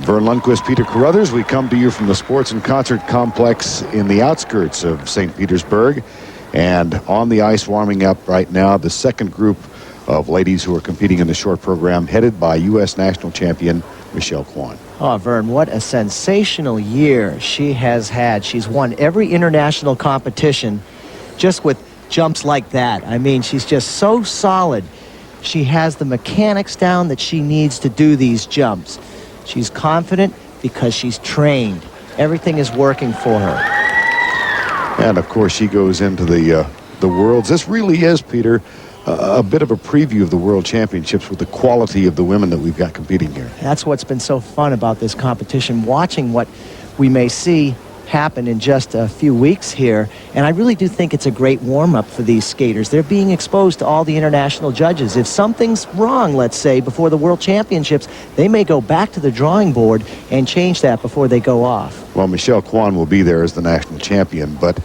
Vern Lundquist, Peter Carruthers, we come to you from the Sports and Concert Complex in the outskirts of St. Petersburg. And on the ice warming up right now, the second group of ladies who are competing in the short program, headed by U.S. national champion Michelle Kwan. Oh, Vern, what a sensational year she has had. She's won every international competition just with jumps like that. I mean, she's just so solid. She has the mechanics down that she needs to do these jumps. She's confident because she's trained. Everything is working for her. And, of course, she goes into the Worlds. This really is, Peter, a bit of a preview of the World Championships with the quality of the women that we've got competing here. That's what's been so fun about this competition, watching what we may see happen in just a few weeks here. And I really do think it's a great warm-up for these skaters. They're being exposed to all the international judges. If something's wrong, let's say, before the World Championships, they may go back to the drawing board and change that before they go off. Well, Michelle Kwan will be there as the national champion, but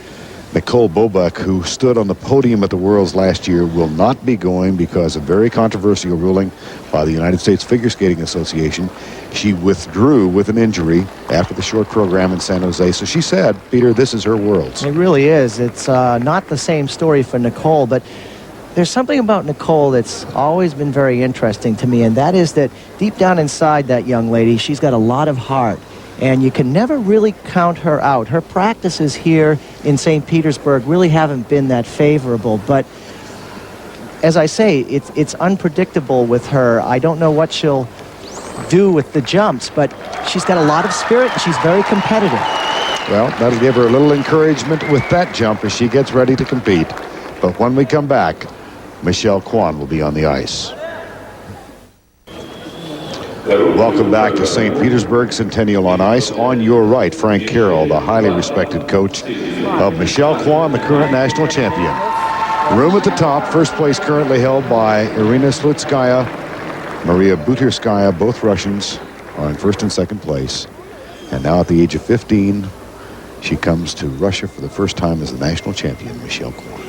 Nicole Bobuck, who stood on the podium at the Worlds last year, will not be going because of very controversial ruling by the United States Figure Skating Association. She withdrew with an injury after the short program in San Jose. So she said, Peter, this is her Worlds. It really is. It's not the same story for Nicole, but there's something about Nicole that's always been very interesting to me, and that is that deep down inside that young lady, she's got a lot of heart. And you can never really count her out. Her practices here in St. Petersburg really haven't been that favorable. But as I say, it's unpredictable with her. I don't know what she'll do with the jumps, but she's got a lot of spirit and she's very competitive. Well, that'll give her a little encouragement with that jump as she gets ready to compete. But when we come back, Michelle Kwan will be on the ice. Welcome back to St. Petersburg, Centennial on ice. On your right, Frank Carroll, the highly respected coach of Michelle Kwan, the current national champion. Room at the top, first place currently held by Irina Slutskaya, Maria Butirskaya, both Russians, are in first and second place. And now at the age of 15, she comes to Russia for the first time as the national champion, Michelle Kwan.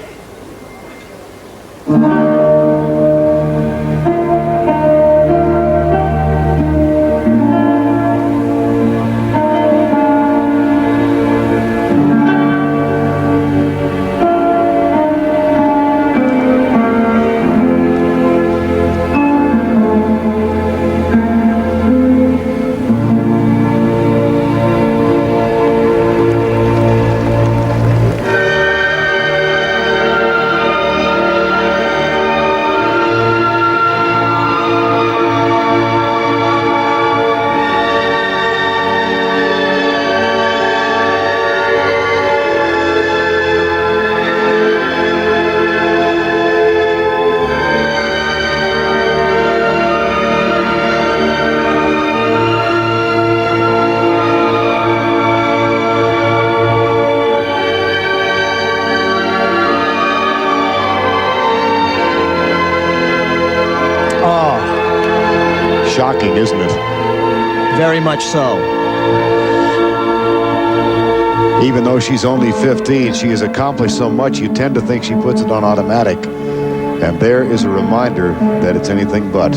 Shocking, isn't it? Very much so. Even though she's only 15, she has accomplished so much, you tend to think she puts it on automatic. And there is a reminder that it's anything but.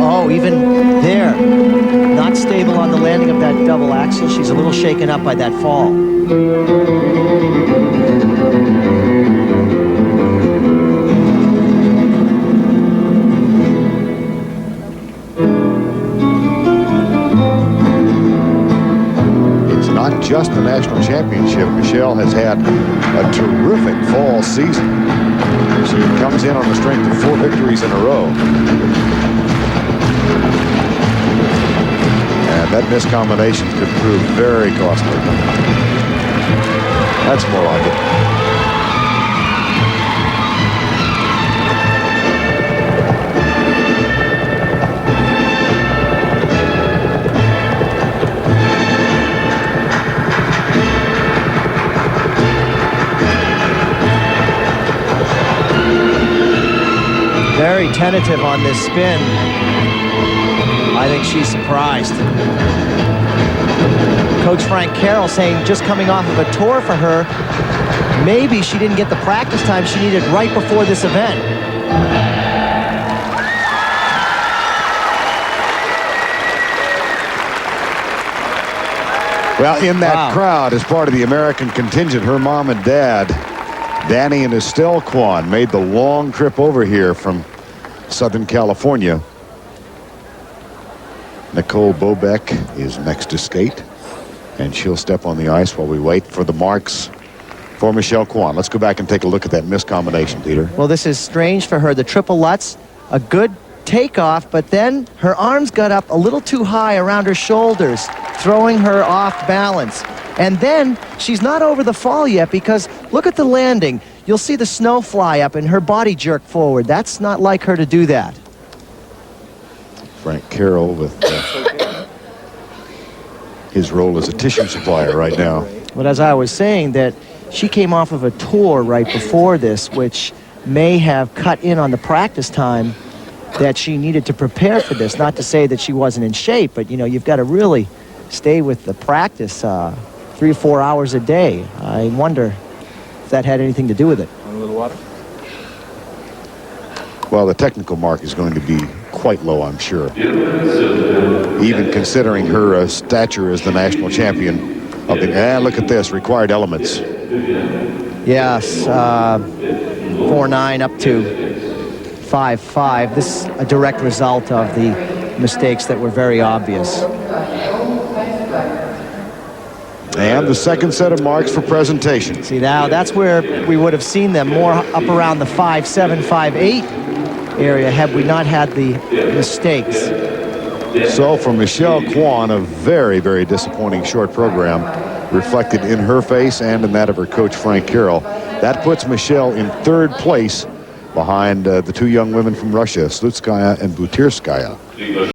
Oh, even there, not stable on the landing of that double axel. She's a little shaken up by that fall. Just the national championship. Michelle has had a terrific fall season. She comes in on the strength of 4 victories in a row. And that missed combination could prove very costly. That's more like it. Very tentative on this spin. I think she's surprised. Coach Frank Carroll saying just coming off of a tour for her, maybe she didn't get the practice time she needed right before this event. Well, in that crowd, as part of the American contingent, her mom and dad, Danny and Estelle Kwan, made the long trip over here from Southern California. Nicole Bobeck is next to skate, and she'll step on the ice while we wait for the marks for Michelle Kwan. Let's go back and take a look at that missed combination, Peter. Well, this is strange for her. The triple Lutz, a good takeoff, but then her arms got up a little too high around her shoulders, throwing her off balance. And then she's not over the fall yet, because look at the landing. You'll see the snow fly up and her body jerk forward. That's not like her to do that. Frank Carroll with his role as a tissue supplier right now. But as I was saying, that she came off of a tour right before this, which may have cut in on the practice time that she needed to prepare for this. Not to say that she wasn't in shape, but, you know, you've got to really stay with the practice 3 or 4 hours a day. I wonder if that had anything to do with it. Want a little water? Well, the technical mark is going to be quite low, I'm sure. Even considering her stature as the national champion of the... And look at this, required elements. Yes, 4.9 up to 5.5. This is a direct result of the mistakes that were very obvious. And the second set of marks for presentation. See, now that's where we would have seen them more up around the 5.7, 5.8 area had we not had the mistakes. So for Michelle Kwan, a very, very disappointing short program reflected in her face and in that of her coach, Frank Carroll. That puts Michelle in third place behind the two young women from Russia, Slutskaya and Butirskaya.